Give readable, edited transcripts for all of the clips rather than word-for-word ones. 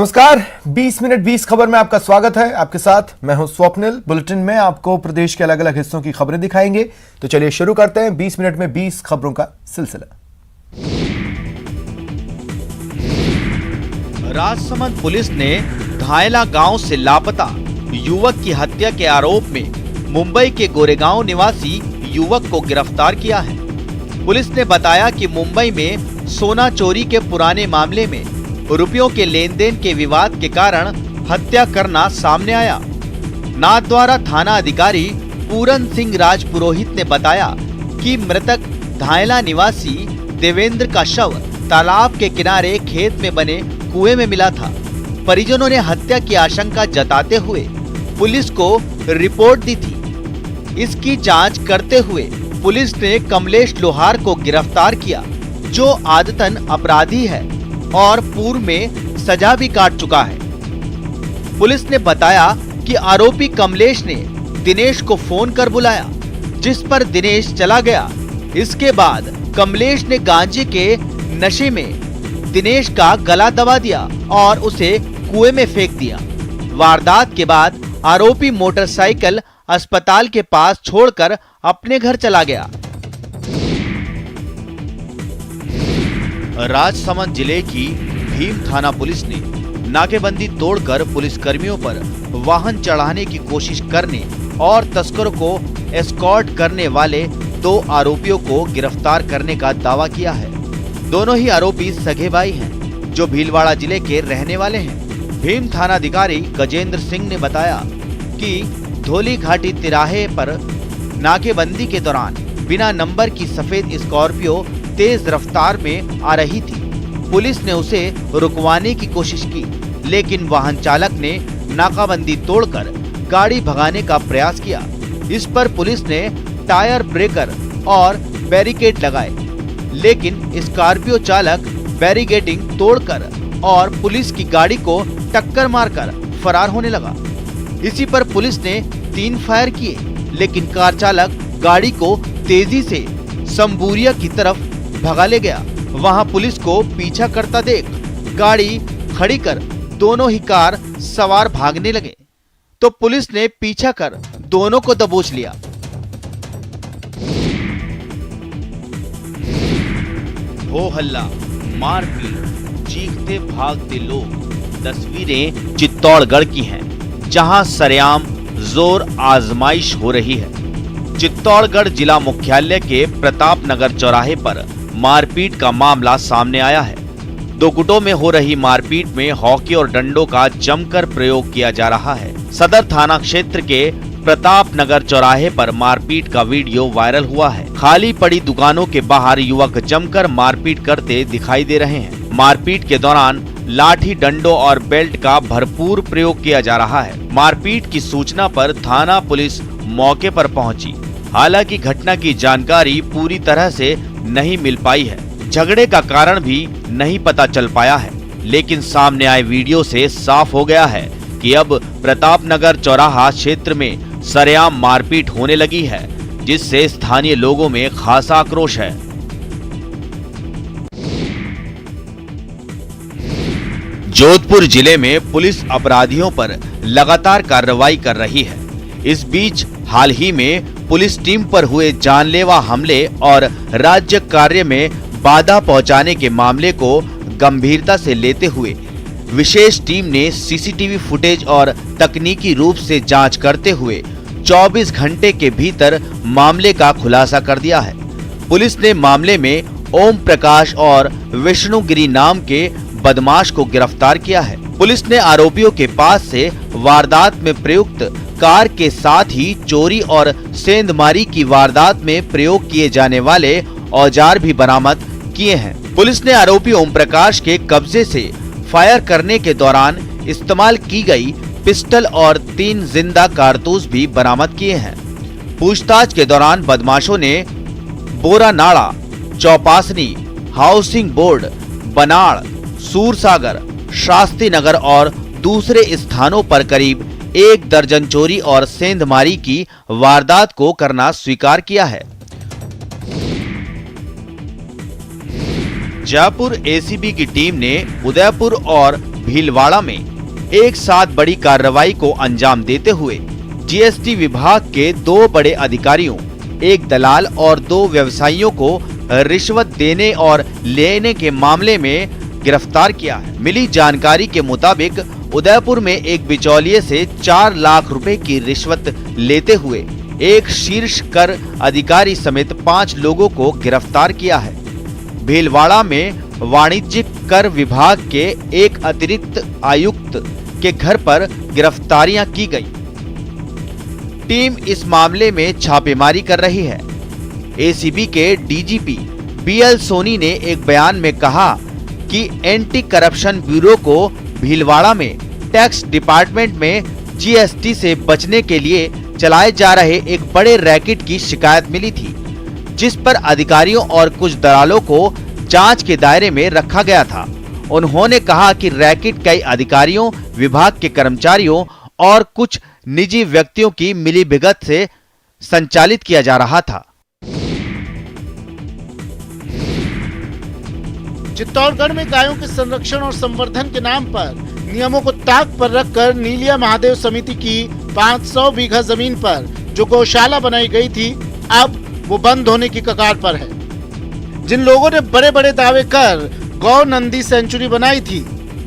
नमस्कार, 20 मिनट 20 खबर में आपका स्वागत है। आपके साथ मैं हूं स्वप्निल। बुलेटिन में आपको प्रदेश के अलग अलग हिस्सों की खबरें दिखाएंगे। तो चलिए शुरू करते हैं 20 मिनट में 20 खबरों का सिलसिला। राजसमंद पुलिस ने धायला गांव से लापता युवक की हत्या के आरोप में मुंबई के गोरेगांव निवासी युवक को गिरफ्तार किया है। पुलिस ने बताया कि मुंबई में सोना चोरी के पुराने मामले में रुपयों के लेन देन के विवाद के कारण हत्या करना सामने आया। नाथद्वारा थाना अधिकारी पूरन सिंह राजपुरोहित ने बताया कि मृतक धायला निवासी देवेंद्र का शव तालाब के किनारे खेत में बने कुएं में मिला था। परिजनों ने हत्या की आशंका जताते हुए पुलिस को रिपोर्ट दी थी। इसकी जांच करते हुए पुलिस ने कमलेश लोहार को गिरफ्तार किया, जो आदतन अपराधी है और पूर्व में सजा भी काट चुका है। पुलिस ने बताया कि आरोपी कमलेश ने दिनेश को फोन कर बुलाया, जिस पर दिनेश चला गया। इसके बाद कमलेश ने गांजे के नशे में दिनेश का गला दबा दिया और उसे कुएं में फेंक दिया। वारदात के बाद आरोपी मोटरसाइकिल अस्पताल के पास छोड़कर अपने घर चला गया। राजसमंद जिले की भीम थाना पुलिस ने नाकेबंदी तोड़कर पुलिसकर्मियों पर वाहन चढ़ाने की कोशिश करने और तस्करों को एस्कॉर्ट करने वाले 2 आरोपियों को गिरफ्तार करने का दावा किया है। दोनों ही आरोपी सगे भाई हैं, जो भीलवाड़ा जिले के रहने वाले हैं। भीम थाना अधिकारी गजेंद्र सिंह ने बताया कि धोली घाटी तिराहे पर नाकेबंदी के दौरान बिना नंबर की सफेद स्कॉर्पियो तेज रफ्तार में आ रही थी। पुलिस ने उसे रुकवाने की कोशिश की, लेकिन वाहन चालक ने नाकाबंदी तोड़कर गाड़ी भगाने का प्रयास किया। इस पर पुलिस ने टायर ब्रेकर और बैरिकेड लगाए, लेकिन स्कॉर्पियो चालक बैरिकेडिंग तोड़कर और पुलिस की गाड़ी को टक्कर मारकर फरार होने लगा। इसी पर पुलिस ने 3 फायर किए, लेकिन कार चालक गाड़ी को तेजी से संबूरिया की तरफ भगा ले गया। वहां पुलिस को पीछा करता देख गाड़ी खड़ी कर दोनों ही कार सवार भागने लगे, तो पुलिस ने पीछा कर दोनों को दबोच लिया। हो हल्ला, मारपीट, चीखते भागते लोग। तस्वीरें चित्तौड़गढ़ की हैं, जहां सरेआम जोर आजमाइश हो रही है। चित्तौड़गढ़ जिला मुख्यालय के प्रताप नगर चौराहे पर मारपीट का मामला सामने आया है। 2 गुटों में हो रही मारपीट में हॉकी और डंडों का जमकर प्रयोग किया जा रहा है। सदर थाना क्षेत्र के प्रताप नगर चौराहे पर मारपीट का वीडियो वायरल हुआ है। खाली पड़ी दुकानों के बाहर युवक जमकर मारपीट करते दिखाई दे रहे हैं। मारपीट के दौरान लाठी, डंडों और बेल्ट का भरपूर प्रयोग किया जा रहा है। मारपीट की सूचना पर थाना पुलिस मौके पर पहुंची। हालांकि घटना की जानकारी पूरी तरह से नहीं मिल पाई है। झगड़े का कारण भी नहीं पता चल पाया है, लेकिन सामने आए वीडियो से साफ हो गया है कि अब प्रताप नगर चौराहा क्षेत्र में सरेआम मारपीट होने लगी है, जिससे स्थानीय लोगों में खासा आक्रोश है। जोधपुर जिले में पुलिस अपराधियों पर लगातार कार्रवाई कर रही है। इस बीच हाल ही में पुलिस टीम पर हुए जानलेवा हमले और राज्य कार्य में बाधा पहुंचाने के मामले को गंभीरता से लेते हुए विशेष टीम ने सीसीटीवी फुटेज और तकनीकी रूप से जांच करते हुए 24 घंटे के भीतर मामले का खुलासा कर दिया है। पुलिस ने मामले में ओम प्रकाश और विष्णुगिरी नाम के बदमाश को गिरफ्तार किया है। पुलिस ने आरोपियों के पास से वारदात में प्रयुक्त कार के साथ ही चोरी और सेंधमारी की वारदात में प्रयोग किए जाने वाले औजार भी बरामद किए हैं। पुलिस ने आरोपी ओम प्रकाश के कब्जे से फायर करने के दौरान इस्तेमाल की गई पिस्टल और 3 जिंदा कारतूस भी बरामद किए हैं। पूछताछ के दौरान बदमाशों ने बोरानाड़ा, चौपासनी, हाउसिंग बोर्ड, बनाड़, सूरसागर, शास्त्री नगर और दूसरे स्थानों पर करीब 1 दर्जन चोरी और सेंधमारी की वारदात को करना स्वीकार किया है। जयपुर एसीबी की टीम ने उदयपुर और भीलवाड़ा में एक साथ बड़ी कार्रवाई को अंजाम देते हुए जीएसटी विभाग के 2 बड़े अधिकारियों, एक दलाल और 2 व्यवसायियों को रिश्वत देने और लेने के मामले में गिरफ्तार किया है। मिली जानकारी के मुताबिक उदयपुर में एक बिचौलिए से 4 लाख रुपए की रिश्वत लेते हुए एक शीर्ष कर अधिकारी समेत 5 लोगों को गिरफ्तार किया है। भीलवाड़ा में वाणिज्यिक कर विभाग के एक अतिरिक्त आयुक्त के घर पर गिरफ्तारियां की गई। टीम इस मामले में छापेमारी कर रही है। एसीबी के डीजीपी बीएल सोनी ने एक बयान में कहा कि एंटी करप्शन ब्यूरो को भीलवाड़ा में टैक्स डिपार्टमेंट में जीएसटी से बचने के लिए चलाए जा रहे एक बड़े रैकेट की शिकायत मिली थी, जिस पर अधिकारियों और कुछ दलालों को जांच के दायरे में रखा गया था। उन्होंने कहा कि रैकेट कई अधिकारियों, विभाग के कर्मचारियों और कुछ निजी व्यक्तियों की मिलीभगत से संचालित किया जा रहा था। चित्तौड़गढ़ में गायों के संरक्षण और संवर्धन के नाम पर नियमों को ताक पर रखकर नीलिया महादेव समिति की 500 बीघा जमीन पर जो गौशाला बनाई गई थी, अब वो बंद होने की कगार पर है। जिन लोगों ने बड़े बड़े दावे कर गौ नंदी सेंचुरी बनाई थी,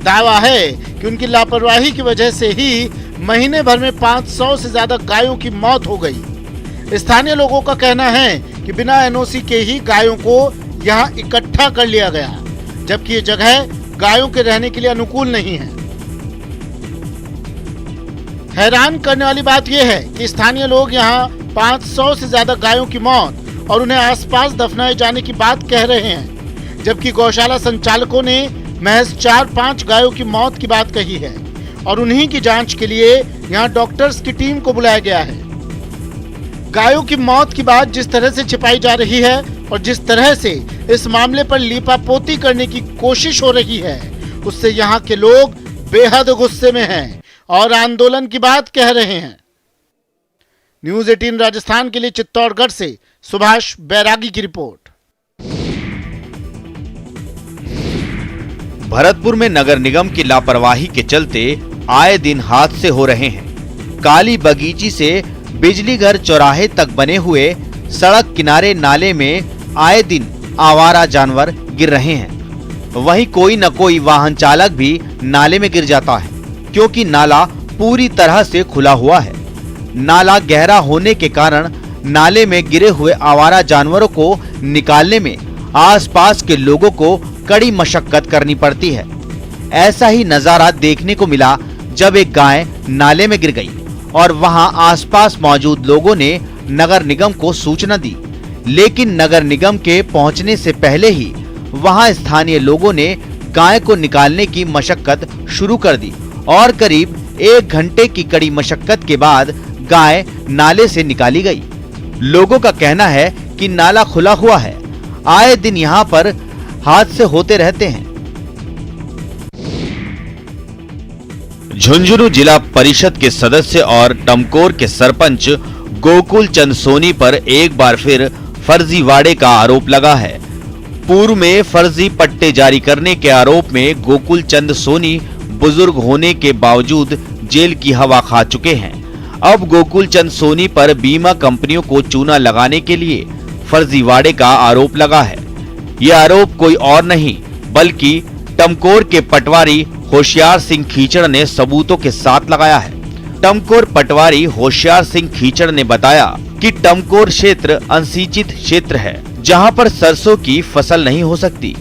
दावा है कि उनकी लापरवाही की वजह से ही महीने भर में 500 से ज्यादा गायों की मौत हो गई। स्थानीय लोगों का कहना है कि बिना एनओसी के ही गायों को यहाँ इकट्ठा कर लिया गया, जबकि ये जगह गायों के रहने के लिए अनुकूल नहीं है। हैरान करने वाली बात यह है कि स्थानीय लोग यहाँ 500 से ज्यादा गायों की मौत और उन्हें आसपास दफनाए जाने की बात कह रहे हैं, जबकि गौशाला संचालकों ने महज 4-5 गायों की मौत की बात कही है और उन्हीं की जांच के लिए यहाँ डॉक्टर्स की टीम को बुलाया गया है। गायों की मौत की बात जिस तरह से छिपाई जा रही है और जिस तरह से इस मामले पर लीपापोती करने की कोशिश हो रही है, उससे यहाँ के लोग बेहद गुस्से में हैं और आंदोलन की बात कह रहे हैं। न्यूज़ 18 राजस्थान के लिए चित्तौड़गढ़ से सुभाष बैरागी की रिपोर्ट। भरतपुर में नगर निगम की लापरवाही के चलते आए दिन हादसे हो रहे हैं। काली बगीची से बिजली घर चौराहे तक बने हुए सड़क किनारे नाले में आए दिन आवारा जानवर गिर रहे हैं। वहीं कोई न कोई वाहन चालक भी नाले में गिर जाता है, क्योंकि नाला पूरी तरह से खुला हुआ है। नाला गहरा होने के कारण नाले में गिरे हुए आवारा जानवरों को निकालने में आसपास के लोगों को कड़ी मशक्कत करनी पड़ती है। ऐसा ही नजारा देखने को मिला जब एक गाय नाले में गिर गई और वहां आसपास मौजूद लोगों ने नगर निगम को सूचना दी, लेकिन नगर निगम के पहुंचने से पहले ही वहां स्थानीय लोगों ने गाय को निकालने की मशक्कत शुरू कर दी और करीब 1 घंटे की कड़ी मशक्कत के बाद गाय नाले से निकाली गई। लोगों का कहना है कि नाला खुला हुआ है, आए दिन यहाँ पर हादसे होते रहते हैं। झुंझुनू जिला परिषद के सदस्य और टमकोर के सरपंच गोकुल चंद सोनी पर एक बार फिर फर्जीवाड़े का आरोप लगा है। पूर्व में फर्जी पट्टे जारी करने के आरोप में गोकुल चंद सोनी बुजुर्ग होने के बावजूद जेल की हवा खा चुके हैं। अब गोकुल चंद सोनी पर बीमा कंपनियों को चूना लगाने के लिए फर्जीवाड़े का आरोप लगा है। यह आरोप कोई और नहीं बल्कि टमकोर के पटवारी होशियार सिंह खीचड़ ने सबूतों के साथ लगाया है। टमकोर पटवारी होशियार सिंह खीचड़ ने बताया कि टमकोर क्षेत्र अनसिंचित क्षेत्र है, जहां पर सरसों की फसल नहीं हो सकती,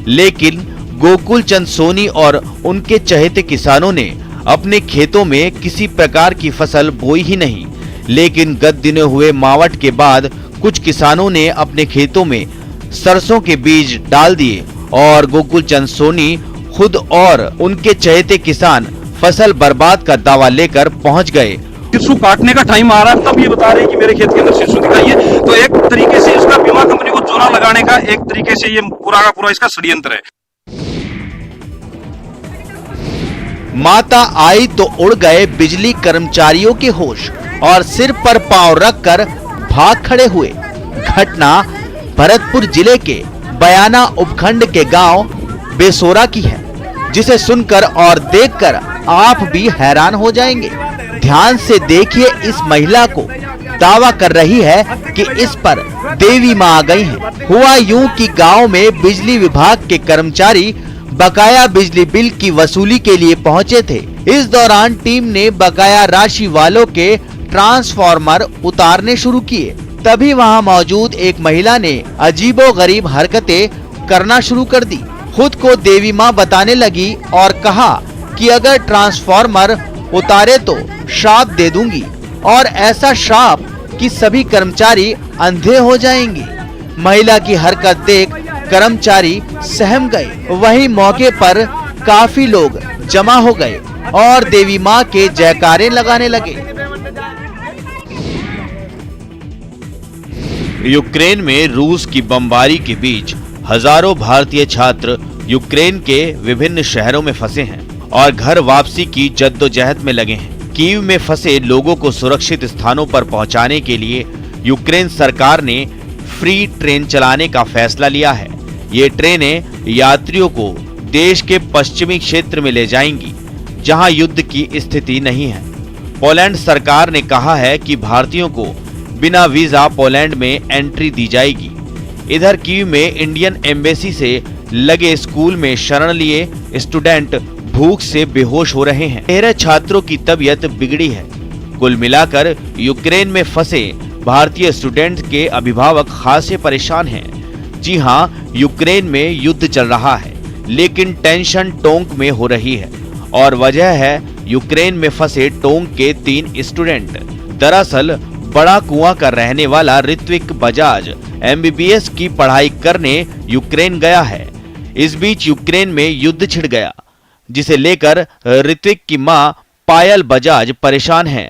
लेकिन गोकुल चंद सोनी और उनके चहेते किसानों ने अपने खेतों में किसी प्रकार की फसल बोई ही नहीं। लेकिन गत दिनों हुए मावठ के बाद कुछ किसानों ने अपने खेतों में सरसों के बीज डाल दिए और गोकुल चंद सोनी खुद और उनके चहेते किसान फसल बर्बाद का दावा लेकर पहुंच गए। शिशु काटने का टाइम आ रहा है, तब ये बता रहे हैं कि मेरे खेत के अंदर शिशु दिखाई है। तो एक तरीके से इसका बीमा कंपनी को चूना लगाने का एक तरीके से ये पूरा का पूरा इसका षड्यंत्र है। माता आई तो उड़ गए बिजली कर्मचारियों के होश और सिर पर पांव रखकर भाग खड़े हुए। घटना भरतपुर जिले के बयाना उपखंड के गांव बेसोरा की है, जिसे सुनकर और देखकर आप भी हैरान हो जाएंगे। ध्यान से देखिए, इस महिला को दावा कर रही है कि इस पर देवी माँ आ गई हैं। हुआ यूं कि गांव में बिजली विभाग के कर्मचारी बकाया बिजली बिल की वसूली के लिए पहुंचे थे। इस दौरान टीम ने बकाया राशि वालों के ट्रांसफार्मर उतारने शुरू किए। तभी वहां मौजूद एक महिला ने अजीबोगरीब हरकतें करना शुरू कर दी। खुद को देवी माँ बताने लगी और कहा कि अगर ट्रांसफार्मर उतारे तो श्राप दे दूंगी, और ऐसा श्राप कि सभी कर्मचारी अंधे हो जाएंगे। महिला की हरकत देख कर्मचारी सहम गए। वहीं मौके पर काफी लोग जमा हो गए और देवी माँ के जयकारे लगाने लगे। यूक्रेन में रूस की बमबारी के बीच हजारों भारतीय छात्र यूक्रेन के विभिन्न शहरों में फंसे हैं और घर वापसी की जद्दोजहद में लगे हैं। कीव में फंसे लोगों को सुरक्षित स्थानों पर पहुंचाने के लिए यूक्रेन सरकार ने फ्री ट्रेन चलाने का फैसला लिया है। ये ट्रेनें यात्रियों को देश के पश्चिमी क्षेत्र में ले जाएंगी, जहां युद्ध की स्थिति नहीं है। पोलैंड सरकार ने कहा है कि भारतीयों को बिना वीजा पोलैंड में एंट्री दी जाएगी। इधर कीव में इंडियन एम्बेसी से लगे स्कूल में शरण लिए स्टूडेंट भूख से बेहोश हो रहे हैं। 13 छात्रों की तबीयत बिगड़ी है। कुल मिलाकर यूक्रेन में फंसे भारतीय स्टूडेंट के अभिभावक खासे परेशान हैं। जी हां, यूक्रेन में युद्ध चल रहा है, लेकिन टेंशन टोंक में हो रही है और वजह है यूक्रेन में फंसे टोंक के 3 स्टूडेंट। दरअसल बड़ा कुआं का रहने वाला ऋत्विक बजाज MBBS की पढ़ाई करने यूक्रेन गया है। इस बीच यूक्रेन में युद्ध छिड़ गया, जिसे लेकर ऋत्विक की मां पायल बजाज परेशान है।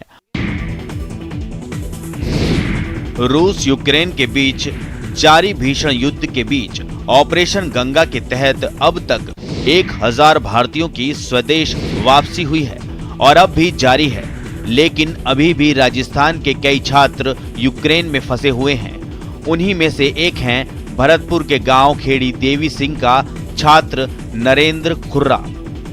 रूस यूक्रेन के बीच जारी भीषण युद्ध के बीच ऑपरेशन गंगा के तहत अब तक 1000 भारतीयों की स्वदेश वापसी हुई है और अब भी जारी है। लेकिन अभी भी राजस्थान के कई छात्र यूक्रेन में फंसे हुए हैं। उन्हीं में से एक हैं भरतपुर के गांव खेड़ी देवी सिंह का छात्र नरेंद्र खुर्रा।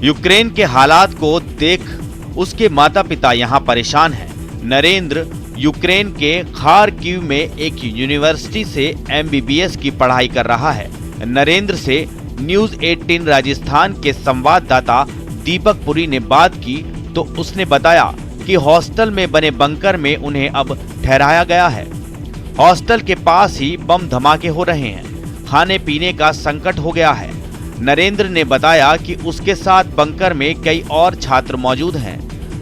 यूक्रेन के हालात को देख उसके माता पिता यहां परेशान हैं। नरेंद्र यूक्रेन के खार्किव में एक यूनिवर्सिटी से MBBS की पढ़ाई कर रहा है। नरेंद्र से न्यूज 18 राजस्थान के संवाददाता दीपक पुरी ने बात की तो उसने बताया कि हॉस्टल में बने बंकर में उन्हें अब ठहराया गया है। हॉस्टल के पास ही बम धमाके हो रहे हैं। खाने पीने का संकट हो गया है। नरेंद्र ने बताया कि उसके साथ बंकर में कई और छात्र मौजूद हैं।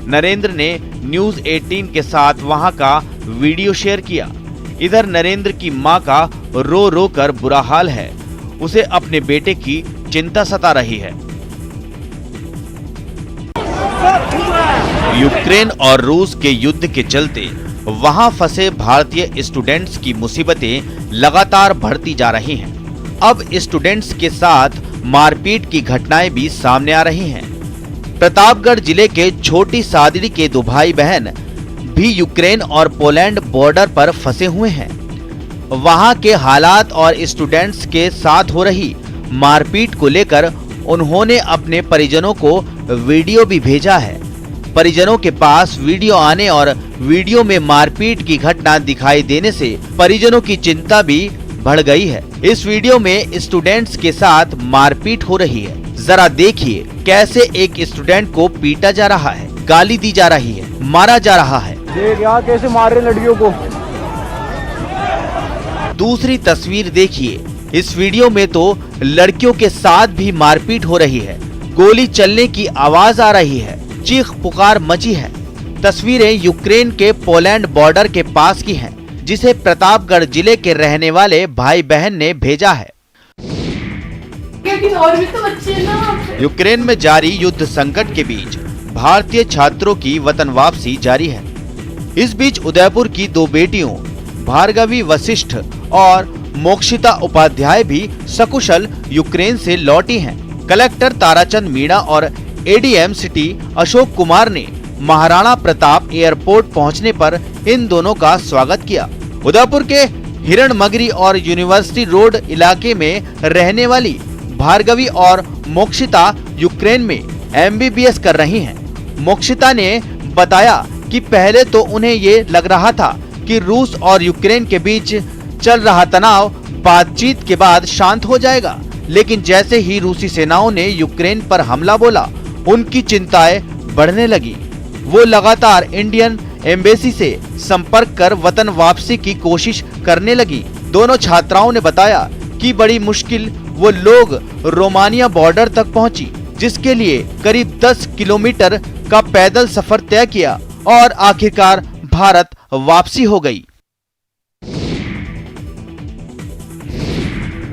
नरेंद्र ने न्यूज 18 के साथ वहां का वीडियो शेयर किया। इधर नरेंद्र की मां का रो रो कर बुरा हाल है। उसे अपने बेटे की चिंता सता रही है। यूक्रेन और रूस के युद्ध के चलते वहां फंसे भारतीय स्टूडेंट्स की मुसीबतें लगातार बढ़ती जा रही हैं। अब स्टूडेंट्स के साथ मारपीट की घटनाएं भी सामने आ रही हैं। प्रतापगढ़ जिले के छोटी सादड़ी के 2 भाई बहन भी यूक्रेन और पोलैंड बॉर्डर पर फंसे हुए हैं। वहां के हालात और स्टूडेंट्स के साथ हो रही मारपीट को लेकर उन्होंने अपने परिजनों को वीडियो भी भेजा है। परिजनों के पास वीडियो आने और वीडियो में मारपीट की घटना दिखाई देने से परिजनों की चिंता भी बढ़ गई है। इस वीडियो में स्टूडेंट्स के साथ मारपीट हो रही है। जरा देखिए कैसे एक स्टूडेंट को पीटा जा रहा है, गाली दी जा रही है, मारा जा रहा है। देख यार कैसे मार रहे लड़कियों को। दूसरी तस्वीर देखिए। इस वीडियो में तो लड़कियों के साथ भी मारपीट हो रही है। गोली चलने की आवाज आ रही है। चीख पुकार मची है। तस्वीरें यूक्रेन के पोलैंड बॉर्डर के पास की हैं, जिसे प्रतापगढ़ जिले के रहने वाले भाई बहन ने भेजा है। और भी तो बच्चे हैं ना। यूक्रेन में जारी युद्ध संकट के बीच भारतीय छात्रों की वतन वापसी जारी है। इस बीच उदयपुर की 2 बेटियों भार्गवी वशिष्ठ और मोक्षिता उपाध्याय भी सकुशल यूक्रेन से लौटी हैं। कलेक्टर ताराचंद मीणा और ADM सिटी अशोक कुमार ने महाराणा प्रताप एयरपोर्ट पहुंचने पर इन दोनों का स्वागत किया। उदयपुर के हिरणमगरी और यूनिवर्सिटी रोड इलाके में रहने वाली भार्गवी और मोक्षिता यूक्रेन में MBBS कर रही हैं। मोक्षिता ने बताया कि पहले तो उन्हें ये लग रहा था कि रूस और यूक्रेन के बीच चल रहा तनाव बातचीत के बाद शांत हो जाएगा, लेकिन जैसे ही रूसी सेनाओं ने यूक्रेन पर हमला बोला, उनकी चिंताएं बढ़ने लगी। वो लगातार इंडियन एम्बेसी से संपर्क कर वतन वापसी की कोशिश करने लगी। दोनों छात्राओं ने बताया कि बड़ी मुश्किल वो लोग रोमानिया बॉर्डर तक पहुंची, जिसके लिए करीब 10 किलोमीटर का पैदल सफर तय किया और आखिरकार भारत वापसी हो गई।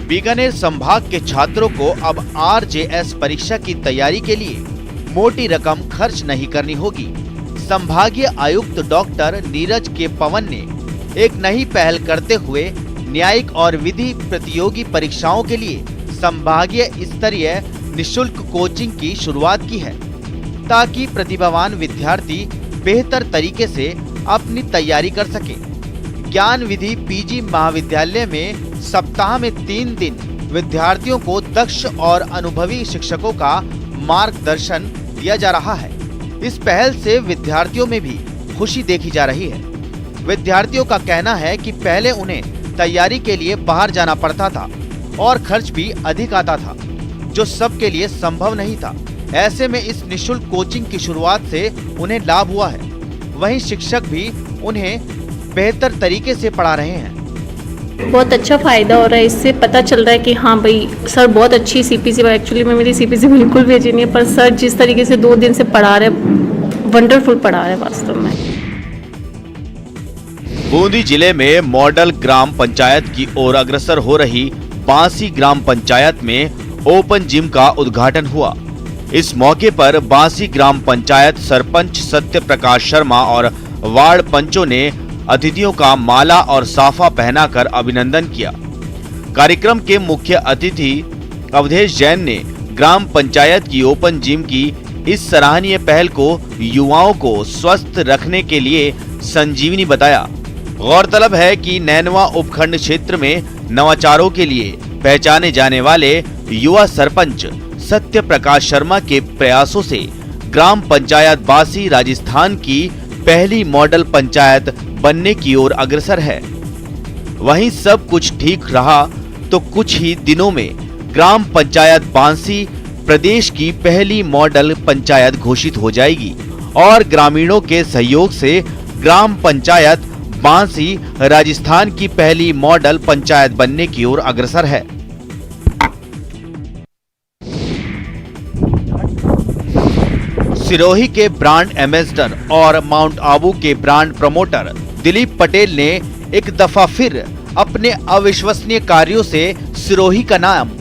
बीकानेर संभाग के छात्रों को अब RJS परीक्षा की तैयारी के लिए मोटी रकम खर्च नहीं करनी होगी। संभागीय आयुक्त डॉक्टर नीरज के पवन ने एक नई पहल करते हुए न्यायिक और विधि प्रतियोगी परीक्षाओं के लिए संभागीय स्तरीय निशुल्क कोचिंग की शुरुआत की है, ताकि प्रतिभावान विद्यार्थी बेहतर तरीके से अपनी तैयारी कर सके। ज्ञान विधि PG महाविद्यालय में सप्ताह में 3 दिन विद्यार्थियों को दक्ष और अनुभवी शिक्षकों का मार्गदर्शन दिया जा रहा है। इस पहल से विद्यार्थियों में भी खुशी देखी जा रही है। विद्यार्थियों का कहना है कि पहले उन्हें तैयारी के लिए बाहर जाना पड़ता था और खर्च भी अधिक आता था, जो सबके लिए संभव नहीं था। ऐसे में इस निशुल्क कोचिंग की शुरुआत से उन्हें लाभ हुआ है। वहीं शिक्षक भी उन्हें बेहतर तरीके से पढ़ा रहे हैं। बहुत अच्छा फ़ायदा हो रहा है। इससे पता चल रहा है कि हाँ भाई सर बहुत अच्छी CPC, एक्चुअली में मेरी CPC बिल्कुल भी अच्छी नहीं है, पर सर जिस तरीके से 2 दिन से पढ़ा रहे, वंडरफुल पढ़ा रहे वास्तव में। बूंदी जिले में मॉडल ग्राम पंचायत की ओर अग्रसर हो रही बांसी ग्राम पंचायत में ओपन जिम का उद्घाटन हुआ। इस मौके पर बांसी ग्राम पंचायत सरपंच सत्य प्रकाश शर्मा और वार्ड पंचों ने अतिथियों का माला और साफा पहनाकर अभिनंदन किया। कार्यक्रम के मुख्य अतिथि अवधेश जैन ने ग्राम पंचायत की ओपन जिम की इस सराहनीय पहल को युवाओं को स्वस्थ रखने के लिए संजीवनी बताया। गौरतलब है कि नैनवा उपखंड क्षेत्र में नवाचारों के लिए पहचाने जाने वाले युवा सरपंच सत्य प्रकाश शर्मा के प्रयासों से ग्राम पंचायत बांसी राजस्थान की पहली मॉडल पंचायत बनने की ओर अग्रसर है। वहीं सब कुछ ठीक रहा तो कुछ ही दिनों में ग्राम पंचायत बांसी प्रदेश की पहली मॉडल पंचायत घोषित हो जाएगी और ग्रामीणों के सहयोग से ग्राम पंचायत बांसी राजस्थान की पहली मॉडल पंचायत बनने की ओर अग्रसर है। सिरोही के ब्रांड एम्बेसडर और माउंट आबू के ब्रांड प्रमोटर दिलीप पटेल ने एक दफा फिर अपने अविश्वसनीय कार्यों से सिरोही का नाम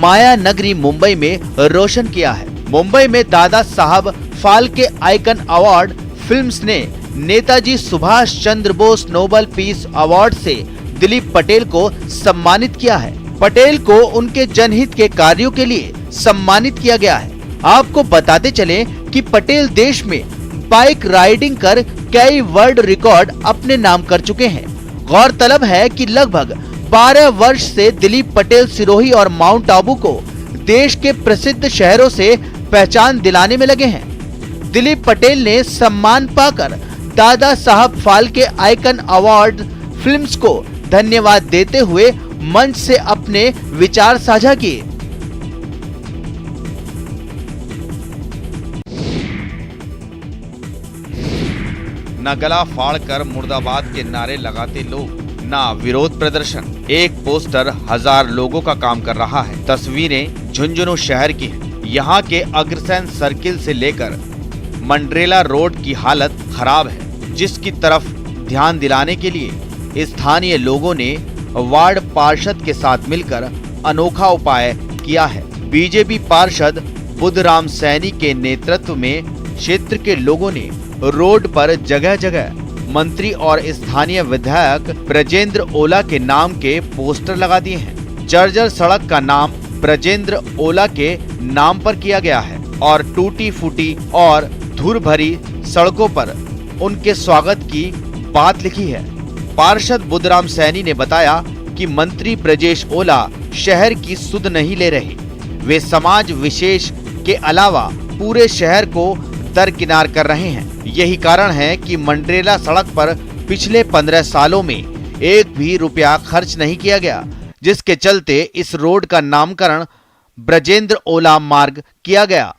माया नगरी मुंबई में रोशन किया है। मुंबई में Dada Saheb Phalke icon award films ने Netaji Subhash Chandra Bose Nobel peace award से दिलीप पटेल को सम्मानित किया है। पटेल को उनके जनहित के कार्यों के लिए सम्मानित किया गया है। आपको बताते चलें कि पटेल देश में बाइक राइडिंग कर कई वर्ल्ड रिकॉर्ड अपने नाम कर चुके हैं। गौरतलब है कि लगभग 12 वर्ष से दिलीप पटेल सिरोही और माउंट आबू को देश के प्रसिद्ध शहरों से पहचान दिलाने में लगे हैं। दिलीप पटेल ने सम्मान पाकर Dada Saheb Phalke icon award films को धन्यवाद देते हुए मंच से अपने विचार साझा किए। न गला फाड़कर मुर्दाबाद के नारे लगाते लोग, न विरोध प्रदर्शन। एक पोस्टर 1000 लोगों का काम कर रहा है। तस्वीरें झुंझुनू शहर की हैं। यहाँ के अग्रसेन सर्किल से लेकर मंड्रेला रोड की हालत खराब है, जिसकी तरफ ध्यान दिलाने के लिए स्थानीय लोगों ने वार्ड पार्षद के साथ मिलकर अनोखा उपाय किया है। बीजेपी पार्षद बुद्धराम सैनी के नेतृत्व में क्षेत्र के लोगों ने रोड पर जगह जगह मंत्री और स्थानीय विधायक ब्रजेंद्र ओला के नाम के पोस्टर लगा दिए हैं। जर्जर सड़क का नाम ब्रजेंद्र ओला के नाम पर किया गया है और टूटी फूटी और धूल भरी सड़कों पर उनके स्वागत की बात लिखी है। पार्षद बुद्धराम सैनी ने बताया कि मंत्री ब्रजेश ओला शहर की सुध नहीं ले रहे। वे समाज विशेष के अलावा पूरे शहर को दरकिनार कर रहे हैं। यही कारण है कि मंडरेला सड़क पर पिछले 15 सालों में एक भी रुपया खर्च नहीं किया गया, जिसके चलते इस रोड का नामकरण ब्रजेंद्र ओला मार्ग किया गया।